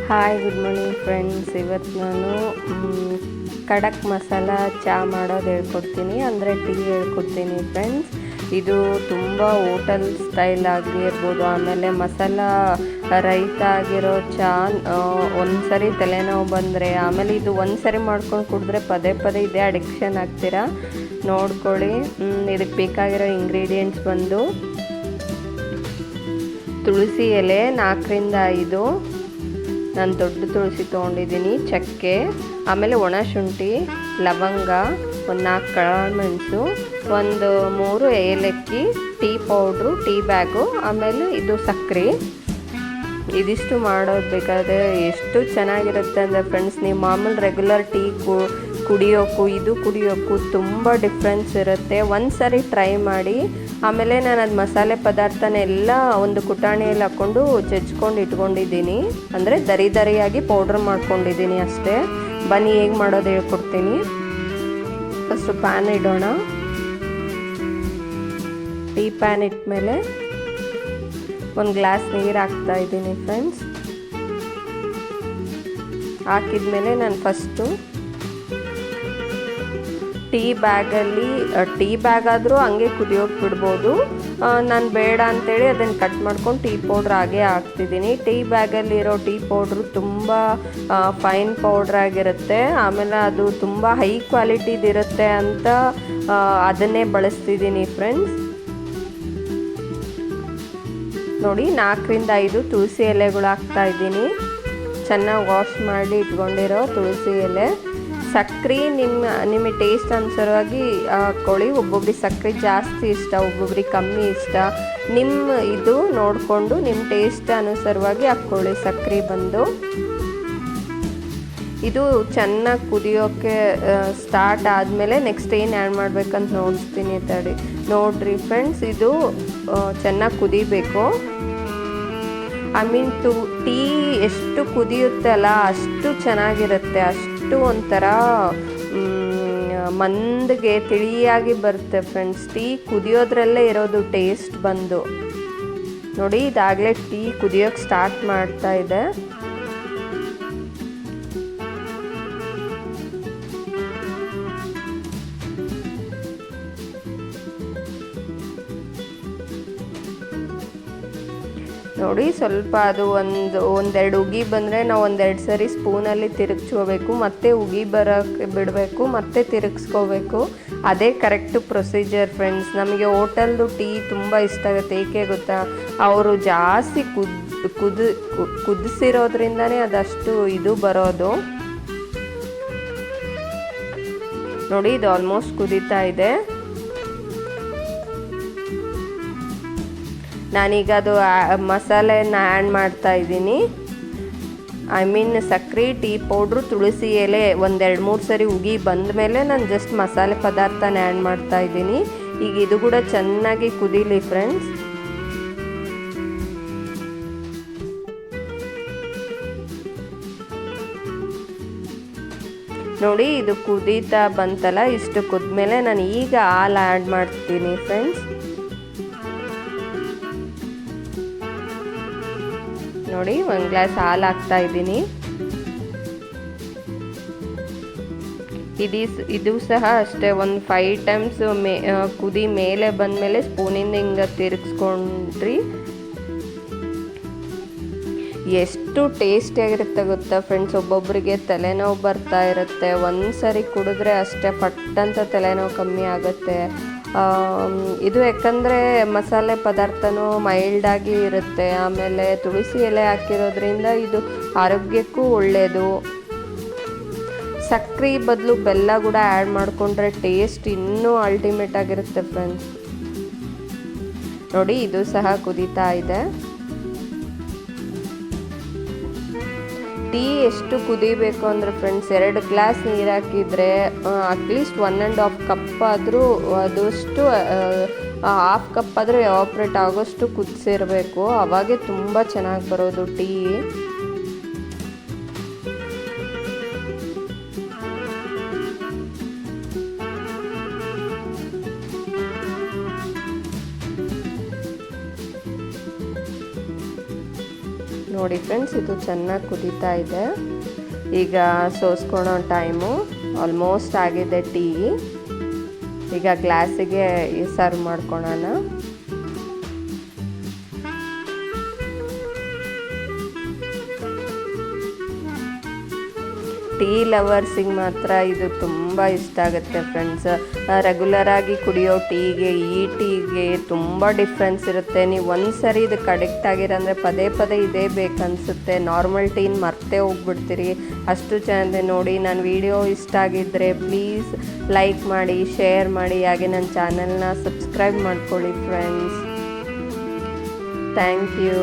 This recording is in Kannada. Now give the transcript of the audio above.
Hi good morning friends. ಇವತ್ತು ನಾನು ಖಡಕ್ ಮಸಾಲ ಚಹಾ ಮಾಡೋದು ಹೇಳ್ಕೊಡ್ತೀನಿ, ಅಂದರೆ ಟೀ ಹೇಳ್ಕೊಡ್ತೀನಿ ಫ್ರೆಂಡ್ಸ್. ಇದು ತುಂಬ ಹೋಟೆಲ್ ಸ್ಟೈಲ್ ಆಗಿರ್ಬೋದು, ಆಮೇಲೆ ಮಸಾಲ ರಹಿತ ಆಗಿರೋ ಚಹಾ ಒಂದು ಸರಿ ತಲೆನೋವು ಬಂದರೆ, ಆಮೇಲೆ ಇದು ಒಂದು ಸರಿ ಮಾಡ್ಕೊಂಡು ಕುಡಿದ್ರೆ ಪದೇ ಪದೇ ಇದೇ ಅಡಿಕ್ಷನ್ ಆಗ್ತೀರಾ. ನೋಡ್ಕೊಳ್ಳಿ. ಇದಕ್ಕೆ ಬೇಕಾಗಿರೋ ಇಂಗ್ರೀಡಿಯೆಂಟ್ಸ್ ಬಂದು ತುಳಸಿ ಎಲೆ 4-5, ನಾನು ದೊಡ್ಡ ತುಳಸಿ ತೊಗೊಂಡಿದ್ದೀನಿ, ಚಕ್ಕೆ, ಆಮೇಲೆ ಒಣ ಶುಂಠಿ, ಲವಂಗ, ಒಂದು 4 ಕಾಳುಮೆಣಸು, ಒಂದು 3 ಏಲಕ್ಕಿ, ಟೀ ಪೌಡ್ರು, ಟೀ ಬ್ಯಾಗು, ಆಮೇಲೆ ಇದು ಸಕ್ಕರೆ. ಇದಿಷ್ಟು ಮಾಡೋದು ಬೇಕಾದರೆ ಎಷ್ಟು ಚೆನ್ನಾಗಿರುತ್ತೆ ಅಂದರೆ ಫ್ರೆಂಡ್ಸ್, ನೀವು ಮಾಮೂಲು ರೆಗ್ಯುಲರ್ ಟೀ ಕುಡಿಯೋಕ್ಕೂ ಇದು ಕುಡಿಯೋಕ್ಕೂ ತುಂಬ ಡಿಫ್ರೆನ್ಸ್ ಇರುತ್ತೆ. ಒಂದು ಸರಿ ಟ್ರೈ ಮಾಡಿ. ಆಮೇಲೆ ನಾನು ಅದು ಮಸಾಲೆ ಪದಾರ್ಥನೆಲ್ಲ ಒಂದು ಕುಟಾಣಿಯಲ್ಲಿ ಹಾಕ್ಕೊಂಡು ಜಜ್ಕೊಂಡು ಇಟ್ಕೊಂಡಿದ್ದೀನಿ, ಅಂದರೆ ದರಿಯಾಗಿ ಪೌಡ್ರ್ ಮಾಡ್ಕೊಂಡಿದ್ದೀನಿ ಅಷ್ಟೇ. ಬನ್ನಿ ಹೇಗೆ ಮಾಡೋದು ಹೇಳ್ಕೊಡ್ತೀನಿ. ಫಸ್ಟು ಪ್ಯಾನ್ ಇಡೋಣ. ಟೀ ಪ್ಯಾನ್ ಇಟ್ಮೇಲೆ ಒಂದು ಗ್ಲಾಸ್ ನೀರು ಹಾಕ್ತಾ ಇದ್ದೀನಿ ಫ್ರೆಂಡ್ಸ್. ಹಾಕಿದ್ಮೇಲೆ ನಾನು ಫಸ್ಟು ಟೀ ಬ್ಯಾಗ್ ಆದರೂ ಹಂಗೆ ಕುದಿಯೋಕೆ ಬಿಡ್ಬೋದು. ನಾನು ಬೇಡ ಅಂಥೇಳಿ ಅದನ್ನು ಕಟ್ ಮಾಡ್ಕೊಂಡು ಟೀ ಪೌಡ್ರ್ ಹಾಗೆ ಹಾಕ್ತಿದ್ದೀನಿ. ಟೀ ಬ್ಯಾಗಲ್ಲಿರೋ ಟೀ ಪೌಡ್ರು ತುಂಬ ಫೈನ್ ಪೌಡ್ರ್ ಆಗಿರುತ್ತೆ, ಆಮೇಲೆ ಅದು ತುಂಬ ಹೈ ಕ್ವಾಲಿಟಿದಿರುತ್ತೆ ಅಂತ ಅದನ್ನೇ ಬಳಸ್ತಿದ್ದೀನಿ ಫ್ರೆಂಡ್ಸ್. ನೋಡಿ, 4-5 ತುಳಸಿ ಎಲೆಗಳು ಹಾಕ್ತಾ ಇದ್ದೀನಿ. ಚೆನ್ನಾಗಿ ವಾಶ್ ಮಾಡಿ ಇಟ್ಕೊಂಡಿರೋ ತುಳಸಿ ಎಲೆ. ಸಕ್ಕರೆ ನಿಮಗೆ ಟೇಸ್ಟ್ ಅನುಸಾರವಾಗಿ ಹಾಕ್ಕೊಳ್ಳಿ. ಒಬ್ಬೊಬ್ರಿಗೆ ಸಕ್ಕರೆ ಜಾಸ್ತಿ ಇಷ್ಟ, ಒಬ್ಬೊಬ್ರಿಗೆ ಕಮ್ಮಿ ಇಷ್ಟ. ನಿಮ್ಮ ಇದು ನೋಡಿಕೊಂಡು ನಿಮ್ಮ ಟೇಸ್ಟ್ ಅನುಸಾರವಾಗಿ ಹಾಕ್ಕೊಳ್ಳಿ ಸಕ್ಕರೆ ಬಂದು. ಇದು ಚೆನ್ನಾಗಿ ಕುದಿಯೋಕ್ಕೆ ಸ್ಟಾರ್ಟ್ ಆದಮೇಲೆ ನೆಕ್ಸ್ಟ್ ಏನು ಆ್ಯಡ್ ಮಾಡಬೇಕಂತ ನೋಡಿಸ್ತೀನಿ ತಡಿ. ನೋಡಿರಿ ಫ್ರೆಂಡ್ಸ್, ಇದು ಚೆನ್ನಾಗಿ ಕುದಿಬೇಕು. ಟೀ ಎಷ್ಟು ಕುದಿಯುತ್ತಲ್ಲ ಅಷ್ಟು ಚೆನ್ನಾಗಿರುತ್ತೆ, ಅಷ್ಟು ಒಂಥರ ಮಂದಗೆ ತಿಳಿಯಾಗಿ ಬರುತ್ತೆ ಫ್ರೆಂಡ್ಸ್. ಟೀ ಕುದಿಯೋದ್ರಲ್ಲೇ ಇರೋದು ಟೇಸ್ಟ್ ಬಂದು. ನೋಡಿ, ಇದಾಗಲೇ ಟೀ ಕುದಿಯೋಕ್ಕೆ ಸ್ಟಾರ್ಟ್ ಮಾಡ್ತಾ ಇದೆ. ನೋಡಿ, ಸ್ವಲ್ಪ ಅದು ಒಂದೆರಡು ಉಗಿ ಬಂದರೆ ನಾವು ಒಂದೆರಡು ಸರಿ ಸ್ಪೂನಲ್ಲಿ ತಿರುಗಿಸ್ಕೋಬೇಕು, ಮತ್ತೆ ಉಗಿ ಬರೋಕ್ಕೆ ಬಿಡಬೇಕು, ಮತ್ತೆ ತಿರುಗಿಸ್ಕೋಬೇಕು. ಅದೇ ಕರೆಕ್ಟು ಪ್ರೊಸೀಜರ್ ಫ್ರೆಂಡ್ಸ್. ನಮಗೆ ಹೋಟೆಲ್ದು ಟೀ ತುಂಬ ಇಷ್ಟ ಆಗುತ್ತೆ. ಏಕೆ ಗೊತ್ತಾ, ಅವರು ಜಾಸ್ತಿ ಕುದಿಸಿರೋದ್ರಿಂದನೇ ಅದಷ್ಟು ಇದು ಬರೋದು. ನೋಡಿ, ಇದು ಆಲ್ಮೋಸ್ಟ್ ಕುದೀತಾ ಇದೆ. ನಾನೀಗ ಅದು ಮಸಾಲೆನ ಆ್ಯಡ್ ಮಾಡ್ತಾ ಇದ್ದೀನಿ. ಸಕ್ಕರೆ, ಟೀ ಪೌಡ್ರು, ತುಳಸಿ ಎಲೆ 1-2-3 ಸರಿ ಉಗಿ ಬಂದ ಮೇಲೆ ನಾನು ಜಸ್ಟ್ ಮಸಾಲೆ ಪದಾರ್ಥನ ಆ್ಯಡ್ ಮಾಡ್ತಾ ಇದ್ದೀನಿ. ಈಗ ಇದು ಕೂಡ ಚೆನ್ನಾಗಿ ಕುದೀಲಿ ಫ್ರೆಂಡ್ಸ್. ನೋಡಿ, ಇದು ಕುದೀತಾ ಬಂತಲ್ಲ, ಇಷ್ಟು ಕುದ್ಮೇಲೆ ನಾನು ಈಗ ಹಾಲು ಆ್ಯಡ್ ಮಾಡ್ತೀನಿ ಫ್ರೆಂಡ್ಸ್. ನೋಡಿ, 1 ಗ್ಲಾಸ್ ಹಾಲು ಹಾಕ್ತಾ ಇದ್ದೀನಿ. ಇದು ಸಹ ಅಷ್ಟೇ, ಒಂದು 5 ಟೈಮ್ಸ್ ಕುದಿ ಮೇಲೆ ಬಂದಮೇಲೆ ಸ್ಪೂನಿಂದ ಹಿಂಗೆ ತಿರುಗಿಸ್ಕೊಂಡ್ರಿ. ಎಷ್ಟು ಟೇಸ್ಟಿಯಾಗಿರುತ್ತೆ ಗೊತ್ತಾ ಫ್ರೆಂಡ್ಸ್. ಒಬ್ಬೊಬ್ಬರಿಗೆ ತಲೆನೋವು ಬರ್ತಾ ಇರುತ್ತೆ, ಒಂದು ಸರಿ ಕುಡಿದ್ರೆ ಅಷ್ಟೇ ಪಟ್ಟಂತ ತಲೆನೋವು ಕಮ್ಮಿ ಆಗುತ್ತೆ. ಇದು ಯಾಕಂದರೆ ಮಸಾಲೆ ಪದಾರ್ಥನೂ ಮೈಲ್ಡಾಗಿ ಇರುತ್ತೆ, ಆಮೇಲೆ ತುಳಸಿ ಎಲೆ ಹಾಕಿರೋದ್ರಿಂದ ಇದು ಆರೋಗ್ಯಕ್ಕೂ ಒಳ್ಳೆಯದು. ಸಕ್ಕರೆ ಬದಲು ಬೆಲ್ಲ ಕೂಡ ಆ್ಯಡ್ ಮಾಡಿಕೊಂಡ್ರೆ ಟೇಸ್ಟ್ ಇನ್ನೂ ಅಲ್ಟಿಮೇಟ್ ಆಗಿರುತ್ತೆ ಫ್ರೆಂಡ್ಸ್. ನೋಡಿ, ಇದು ಸಹ ಕುದೀತಾ ಇದೆ. ಟೀ ಎಷ್ಟು ಕುದಿಬೇಕು ಅಂದರೆ ಫ್ರೆಂಡ್ಸ್, 2 ಗ್ಲಾಸ್ ನೀರು ಹಾಕಿದರೆ ಅಟ್ಲೀಸ್ಟ್ 1.5 ಕಪ್ ಆದರೂ, ಅದಷ್ಟು 1/2 ಕಪ್ ಆದರೂ ಎವಾಪ್ರೇಟ್ ಆಗೋಷ್ಟು ಕುದಿಸಿರಬೇಕು. ಅವಾಗೆ ತುಂಬ ಚೆನ್ನಾಗಿ ಬರೋದು ಟೀ. ನೋಡಿ ಫ್ರೆಂಡ್ಸ್, ಇದು ಚೆನ್ನಾಗಿ ಕುದೀತಾ ಇದೆ. ಈಗ ಸೋಸ್ಕೊಳೋ ಟೈಮು ಆಲ್ಮೋಸ್ಟ್ ಆಗಿದೆ. ಟೀ ಈಗ ಗ್ಲಾಸಿಗೆ ಸರ್ವ್ ಮಾಡ್ಕೊಳೋಣ. ಟೀ ಲವರ್ಸಿಗೆ ಮಾತ್ರ ಇದು ತುಂಬ ಇಷ್ಟ ಆಗುತ್ತೆ ಫ್ರೆಂಡ್ಸ್. ರೆಗ್ಯುಲರಾಗಿ ಕುಡಿಯೋ ಟೀಗೆ ಈ ಟೀಗೆ ತುಂಬ ಡಿಫ್ರೆನ್ಸ್ ಇರುತ್ತೆ. ನೀವು ಒಂದು ಸರಿ ಇದಕ್ಕೆ ಅಡಿಕ್ಟ್ ಆಗಿರಂದರೆ ಪದೇ ಪದೇ ಇದೇ ಬೇಕನ್ಸುತ್ತೆ. ನಾರ್ಮಲ್ ಟೀನ ಮರ್ತೇ ಹೋಗ್ಬಿಡ್ತೀರಿ, ಅಷ್ಟು ಚೆನ್ನಾಗಿದೆ. ನೋಡಿ, ನನ್ನ ವಿಡಿಯೋ ಇಷ್ಟ ಆಗಿದ್ದರೆ ಪ್ಲೀಸ್ ಲೈಕ್ ಮಾಡಿ, ಶೇರ್ ಮಾಡಿ, ಹಾಗೆ ನನ್ನ ಚಾನಲ್ನ ಸಬ್ಸ್ಕ್ರೈಬ್ ಮಾಡ್ಕೊಳ್ಳಿ ಫ್ರೆಂಡ್ಸ್. Thank you.